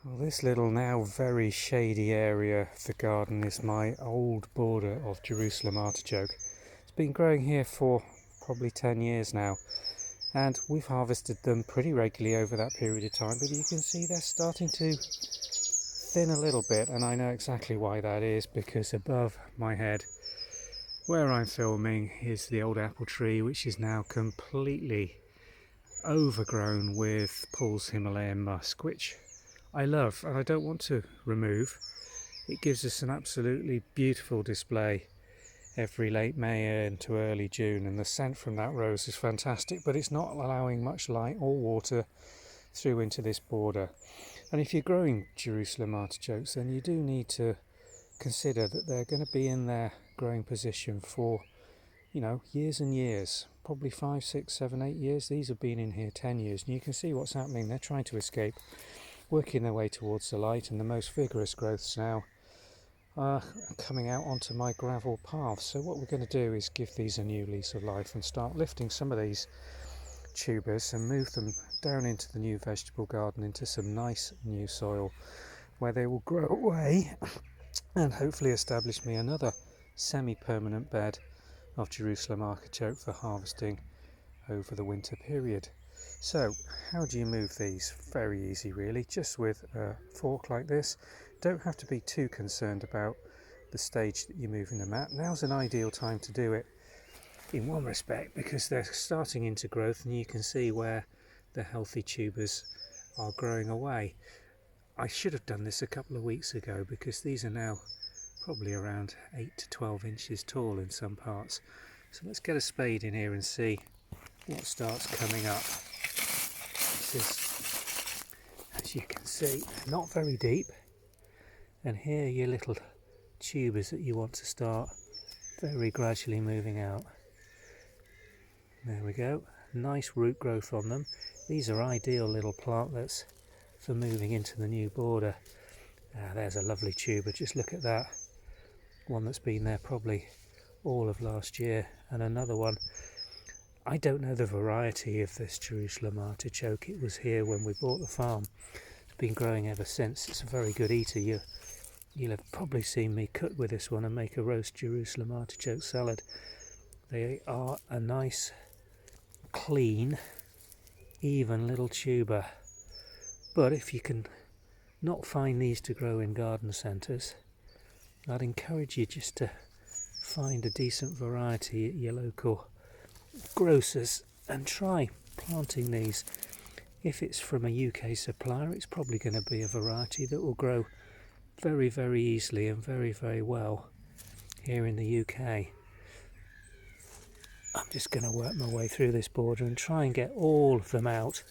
Well, this little now very shady area of the garden is my old border of Jerusalem Artichoke. It's been growing here for probably 10 years now, and we've harvested them pretty regularly over that period of time, but you can see they're starting to thin a little bit, and I know exactly why that is, because above my head where I'm filming is the old apple tree, which is now completely overgrown with Paul's Himalayan musk, which I love and I don't want to remove. It gives us an absolutely beautiful display every late May into early June, and the scent from that rose is fantastic, but it's not allowing much light or water through into this border. And if you're growing Jerusalem artichokes, then you do need to consider that they're going to be in their growing position for, years and years, probably 5, 6, 7, 8 years. These have been in here 10 years, and you can see what's happening. They're trying to escape, working their way towards the light, and the most vigorous growths now are coming out onto my gravel path. So what we're going to do is give these a new lease of life and start lifting some of these tubers and move them down into the new vegetable garden, into some nice new soil where they will grow away and hopefully establish me another semi-permanent bed of Jerusalem artichoke for harvesting over the winter period. So how do you move these? Very easy really, just with a fork like this. Don't have to be too concerned about the stage that you're moving them at. Now's an ideal time to do it in one respect because they're starting into growth and you can see where the healthy tubers are growing away. I should have done this a couple of weeks ago because these are now probably around 8 to 12 inches tall in some parts. So let's get a spade in here and see what starts coming up. This is, as you can see, not very deep, and here are your little tubers that you want to start very gradually moving out. There we go, nice root growth on them. These are ideal little plantlets for moving into the new border. There's a lovely tuber, just look at that, one that's been there probably all of last year, and another one. I don't know the variety of this Jerusalem artichoke. It was here when we bought the farm. It's been growing ever since. It's a very good eater. You'll have probably seen me cook with this one and make a roast Jerusalem artichoke salad. They are a nice, clean, even little tuber. But if you can not find these to grow in garden centres, I'd encourage you just to find a decent variety at your local grocers and try planting these. If it's from a UK supplier, it's probably going to be a variety that will grow very, very easily and very, very well here in the UK. I'm just going to work my way through this border and try and get all of them out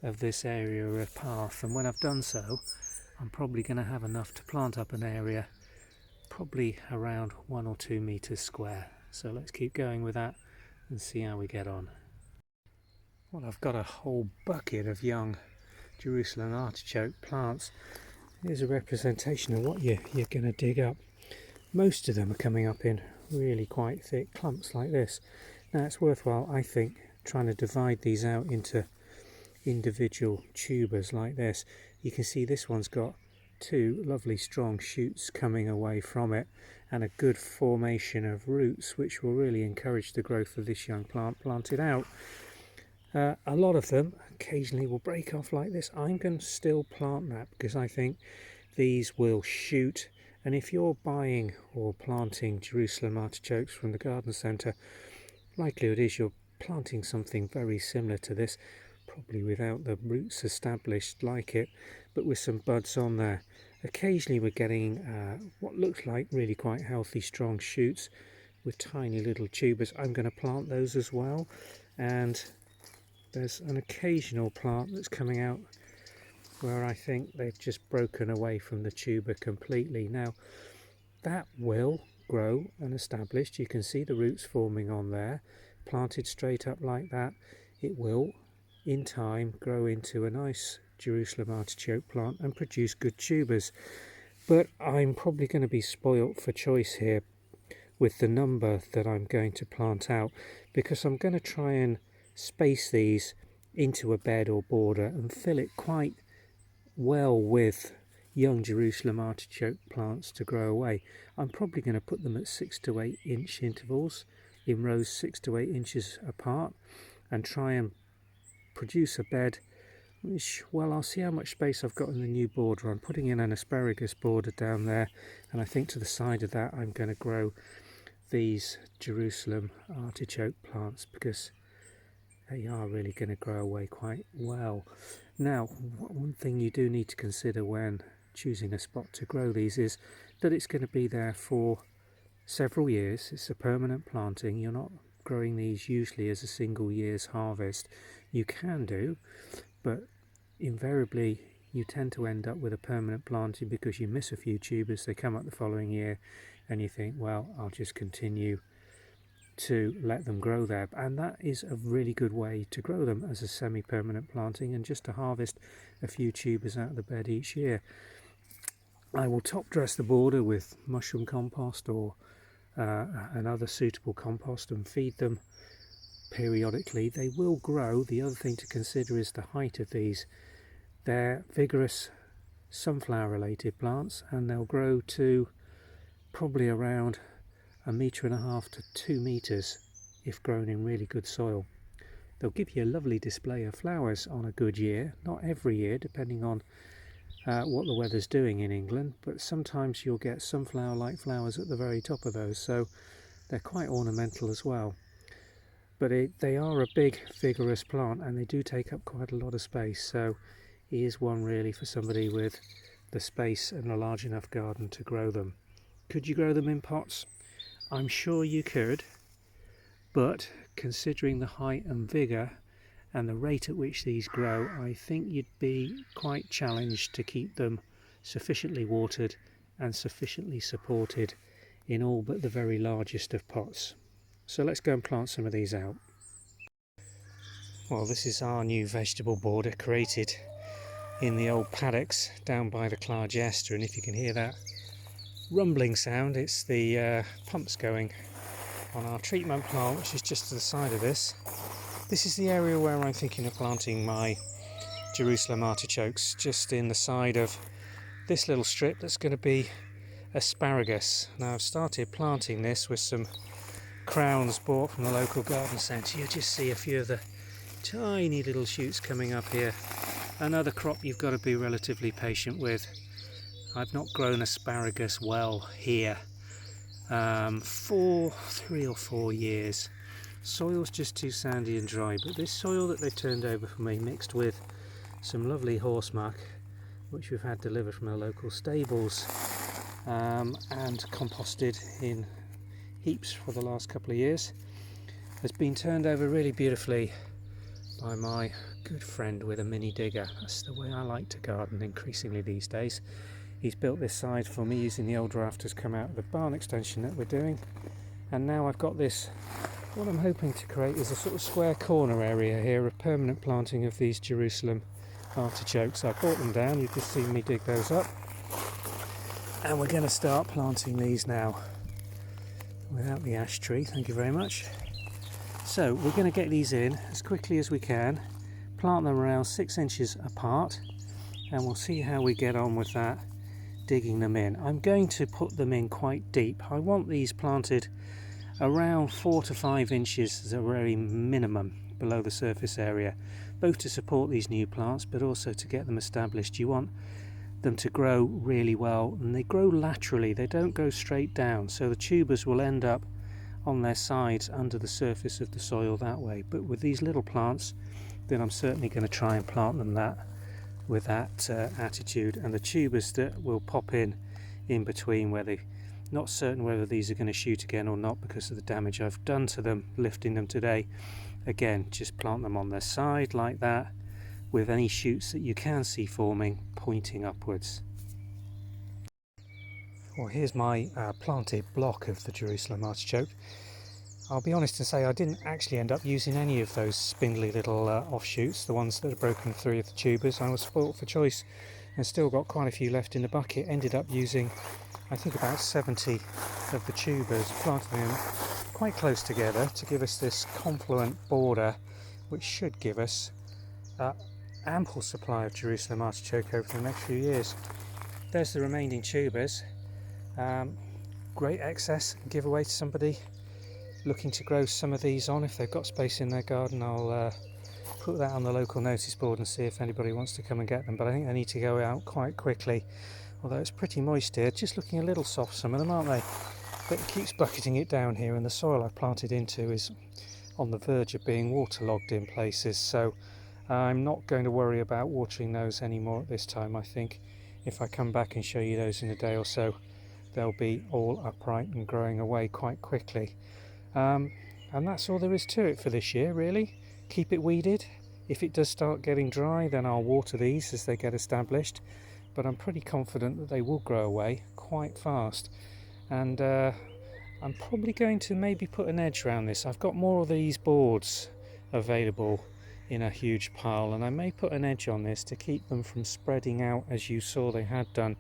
of this area of path, and when I've done so, I'm probably going to have enough to plant up an area probably around 1 or 2 meters square. So let's keep going with that and see how we get on. Well, I've got a whole bucket of young Jerusalem artichoke plants. Here's a representation of what you're going to dig up. Most of them are coming up in really quite thick clumps like this. Now it's worthwhile, I think, trying to divide these out into individual tubers like this. You can see this one's got 2 lovely strong shoots coming away from it and a good formation of roots which will really encourage the growth of this young plant planted out. A lot of them occasionally will break off like this. I'm going to still plant that because I think these will shoot, and if you're buying or planting Jerusalem artichokes from the garden centre, likelihood is you're planting something very similar to this, probably without the roots established like it, but with some buds on there. Occasionally we're getting what looks like really quite healthy strong shoots with tiny little tubers. I'm going to plant those as well, and there's an occasional plant that's coming out where I think they've just broken away from the tuber completely. Now that will grow and establish. You can see the roots forming on there, planted straight up like that. It will in time grow into a nice Jerusalem artichoke plant and produce good tubers. But I'm probably going to be spoilt for choice here with the number that I'm going to plant out, because I'm going to try and space these into a bed or border and fill it quite well with young Jerusalem artichoke plants to grow away. I'm probably going to put them at 6 to 8 inch intervals in rows 6 to 8 inches apart and try and produce a bed which, well, I'll see how much space I've got in the new border. I'm putting in an asparagus border down there, and I think to the side of that I'm going to grow these Jerusalem artichoke plants because they are really going to grow away quite well. Now, one thing you do need to consider when choosing a spot to grow these is that it's going to be there for several years. It's a permanent planting. You're not growing these usually as a single year's harvest. You can do, but invariably you tend to end up with a permanent planting because you miss a few tubers, they come up the following year and you think, well, I'll just continue to let them grow there. And that is a really good way to grow them as a semi-permanent planting and just to harvest a few tubers out of the bed each year. I will top dress the border with mushroom compost or another suitable compost and feed them periodically. They will grow. The other thing to consider is the height of these. They're vigorous sunflower related plants and they'll grow to probably around 1.5 meters to 2 meters if grown in really good soil. They'll give you a lovely display of flowers on a good year, not every year depending on what the weather's doing in England, but sometimes you'll get sunflower like flowers at the very top of those, so they're quite ornamental as well. But they are a big vigorous plant and they do take up quite a lot of space, so he is one really for somebody with the space and a large enough garden to grow them. Could you grow them in pots? I'm sure you could, but considering the height and vigour and the rate at which these grow, I think you'd be quite challenged to keep them sufficiently watered and sufficiently supported in all but the very largest of pots. So let's go and plant some of these out. Well, this is our new vegetable border created in the old paddocks down by the Clarge Ester, and if you can hear that rumbling sound, it's the pumps going on our treatment plant, which is just to the side of this. This is the area where I'm thinking of planting my Jerusalem artichokes, just in the side of this little strip that's going to be asparagus. Now I've started planting this with some crowns bought from the local garden centre. You just see a few of the tiny little shoots coming up here. Another crop you've got to be relatively patient with. I've not grown asparagus well here for 3 or 4 years. Soil's just too sandy and dry, but this soil that they've turned over for me, mixed with some lovely horse muck which we've had delivered from our local stables and composted in heaps for the last couple of years, has been turned over really beautifully by my good friend with a mini digger. That's the way I like to garden increasingly these days. He's built this side for me using the old rafters come out of the barn extension that we're doing, and now I've got this. What I'm hoping to create is a sort of square corner area here, a permanent planting of these Jerusalem artichokes. I brought them down, you've just seen me dig those up, and we're going to start planting these now without the ash tree, thank you very much. So we're going to get these in as quickly as we can, plant them around 6 inches apart, and we'll see how we get on with that, digging them in. I'm going to put them in quite deep. I want these planted around 4 to 5 inches as a very minimum below the surface area, both to support these new plants but also to get them established. You want them to grow really well, and they grow laterally, they don't go straight down, so the tubers will end up on their sides under the surface of the soil that way. But with these little plants, then I'm certainly going to try and plant them with that attitude, and the tubers that will pop in between, where they not certain whether these are going to shoot again or not because of the damage I've done to them lifting them today. Again, just plant them on their side like that, with any shoots that you can see forming pointing upwards. Well, here's my planted block of the Jerusalem artichoke. I'll be honest and say I didn't actually end up using any of those spindly little offshoots, the ones that are broken through of the tubers. I was spoilt for choice and still got quite a few left in the bucket. Ended up using, I think, about 70 of the tubers, planting them quite close together to give us this confluent border, which should give us ample supply of Jerusalem artichoke over the next few years. There's the remaining tubers. Great excess, give away to somebody looking to grow some of these on. If they've got space in their garden, I'll put that on the local notice board and see if anybody wants to come and get them, but I think they need to go out quite quickly, although it's pretty moist here. Just looking a little soft, some of them, aren't they? But it keeps bucketing it down here, and the soil I've planted into is on the verge of being waterlogged in places, so I'm not going to worry about watering those anymore at this time. I think if I come back and show you those in a day or so, they'll be all upright and growing away quite quickly. And that's all there is to it for this year, really. Keep it weeded. If it does start getting dry, then I'll water these as they get established, but I'm pretty confident that they will grow away quite fast. And I'm probably going to maybe put an edge around this. I've got more of these boards available in a huge pile, and I may put an edge on this to keep them from spreading out as you saw they had done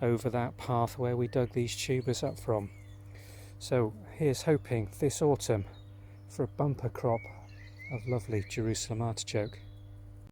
over that path where we dug these tubers up from. So here's hoping this autumn for a bumper crop of lovely Jerusalem artichoke.